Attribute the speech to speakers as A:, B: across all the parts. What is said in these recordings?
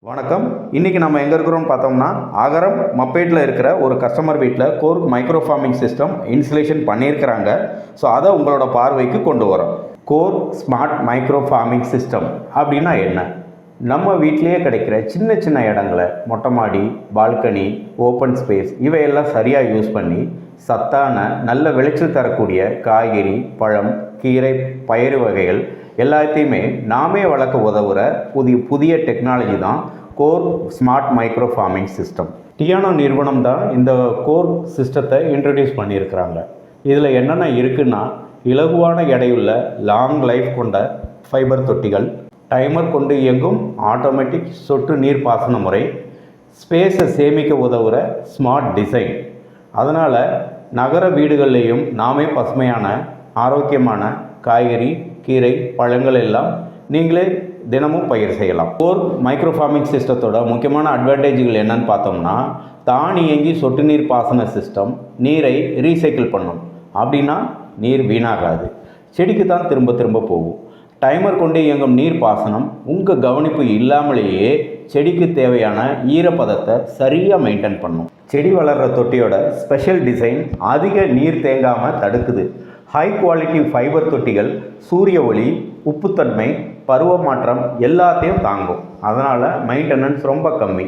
A: வணக்கம். இன்றைக்கி நம்ம எங்கே இருக்கிறோம்னு பார்த்தோம்னா அகரம் மப்பேட்டில் இருக்கிற ஒரு கஸ்டமர் வீட்டில் core micro farming system installation பண்ணியிருக்கிறாங்க. ஸோ அதை உங்களோட பார்வைக்கு கொண்டு வரோம். Core smart micro farming system அப்படின்னா என்ன? நம்ம வீட்டிலேயே கிடைக்கிற சின்ன சின்ன இடங்களை மொட்டை மாடி, பால்கனி, ஓப்பன் ஸ்பேஸ் இவையெல்லாம் சரியாக யூஸ் பண்ணி சத்தான நல்ல விளைச்சல் தரக்கூடிய காய்கறி, பழம், கீரை, பயிறு வகைகள் எல்லாத்தையுமே நாமே வளர்க்க உதவுகிற புதிய டெக்னாலஜி தான் core smart micro farming system. டியானோ நிறுவனம் தான் இந்த கோர் சிஸ்டத்தை இன்ட்ரடியூஸ் பண்ணியிருக்கிறாங்க. இதில் என்னென்ன இருக்குன்னா, இலகுவான எடையுள்ள லாங் லைஃப் கொண்ட ஃபைபர் தொட்டிகள், டைமர் கொண்டு இயங்கும் ஆட்டோமேட்டிக் சொட்டு நீர் பாசன முறை, ஸ்பேஸை சேமிக்க உதவுகிற ஸ்மார்ட் டிசைன். அதனால் நகர வீடுகள்லேயும் நாமே பசுமையான ஆரோக்கியமான காய்கறி, கீரை, பழங்கள் எல்லாம் நீங்களே தினமும் பயிர் செய்யலாம். கோர் மைக்ரோ ஃபார்மிங் சிஸ்டத்தோட முக்கியமான அட்வான்டேஜ்கள் என்னன்னு பார்த்தோம்னா, தானியங்கி சொட்டு நீர் பாசன சிஸ்டம் நீரை ரீசைக்கிள் பண்ணும். அப்படின்னா நீர் வீணாகாது, செடிக்கு தான் திரும்ப திரும்ப போகும். டைமர் கொண்டு இயங்கும் நீர் பாசனம் உங்கள் கவனிப்பு இல்லாமலேயே செடிக்கு தேவையான ஈரப்பதத்தை சரியாக மெயின்டைன் பண்ணும். செடி வளர்கிற தொட்டியோட ஸ்பெஷல் டிசைன் அதிக நீர் தேங்காமல் தடுக்குது. ஹை குவாலிட்டி ஃபைபர் தொட்டிகள் சூரிய ஒளி, உப்புத்தன்மை, பருவ மாற்றம் எல்லாத்தையும் தாங்கும். அதனால் மெயின்டெனன்ஸ் ரொம்ப கம்மி.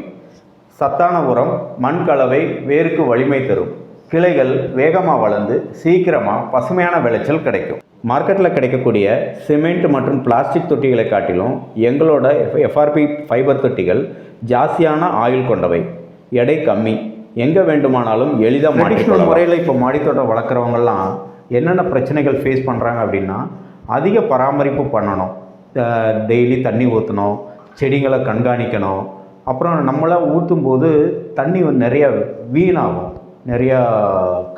A: சத்தான உரம், மண் கலவை வேருக்கு வலிமை தரும். கிளைகள் வேகமாக வளர்ந்து சீக்கிரமாக பசுமையான விளைச்சல் கிடைக்கும். மார்க்கெட்டில் கிடைக்கக்கூடிய சிமெண்ட் மற்றும் பிளாஸ்டிக் தொட்டிகளை காட்டிலும் எங்களோட எஃப்ஆர்பி ஃபைபர் தொட்டிகள் ஜாஸ்தியான ஆயுள் கொண்டவை, எடை கம்மி, எங்கே வேண்டுமானாலும் எளிதாக ட்ரெடிஷ்னல் முறையில் இப்போ மாடித்தோட்டம் வளர்க்குறவங்கெல்லாம் என்னென்ன பிரச்சனைகள் ஃபேஸ் பண்ணுறாங்க அப்படின்னா, அதிக பராமரிப்பு பண்ணணும், டெய்லி தண்ணி ஊற்றணும், செடிகளை கண்காணிக்கணும். அப்புறம் நம்மளாக ஊற்றும்போது தண்ணி நிறையா வீணாகும், நிறையா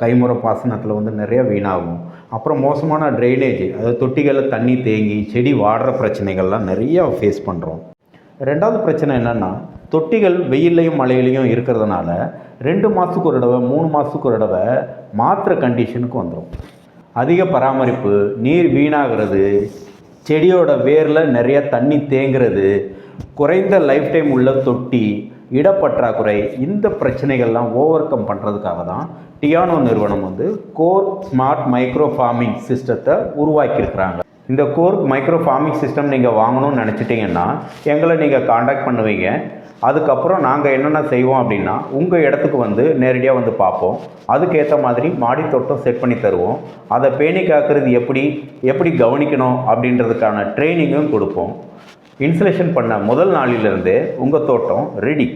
A: கைமுறை பாசனத்தில் நிறையா வீணாகும். அப்புறம் மோசமான ட்ரைனேஜ், அதாவது தொட்டிகளில் தண்ணி தேங்கி செடி வாடுற பிரச்சனைகள்லாம் நிறையா ஃபேஸ் பண்ணுறோம். ரெண்டாவது பிரச்சனை என்னென்னா, தொட்டிகள் வெயிலையும் மழையிலையும் இருக்கிறதுனால 2 மாதத்துக்கு ஒரு தடவை 3 மாதத்துக்கு ஒரு தடவை மாத்திர கண்டிஷனுக்கு வந்துடும். அதிக பராமரிப்பு, நீர் வீணாகிறது, செடியோட வேரில் நிறைய தண்ணி தேங்குறது, குறைந்த லைஃப் டைம் உள்ள தொட்டி, இடப்பற்றாக்குறை, இந்த பிரச்சனைகள்லாம் ஓவர் கம் பண்ணுறதுக்காக தான் டியானோ நிறுவனம் கோர் ஸ்மார்ட் மைக்ரோ ஃபார்மிங் சிஸ்டத்தை உருவாக்கியிருக்கிறாங்க. இந்த கோர் மைக்ரோ ஃபார்மிங் சிஸ்டம் நீங்கள் வாங்கணும்னு நினச்சிட்டிங்கன்னா எங்களை நீங்கள் காண்டாக்ட் பண்ணுவீங்க. அதுக்கப்புறம் நாங்கள் என்னென்ன செய்வோம் அப்படின்னா, உங்கள் இடத்துக்கு நேரடியாக பார்ப்போம். அதுக்கேற்ற மாதிரி மாடித்தோட்டம் செட் பண்ணி தருவோம். அதை பேணி காக்கிறது எப்படி கவனிக்கணும் அப்படின்றதுக்கான ட்ரைனிங்கும் கொடுப்போம். இன்ஸ்டலேஷன் பண்ண முதல் நாளிலிருந்தே உங்கள் தோட்டம் ரெடி.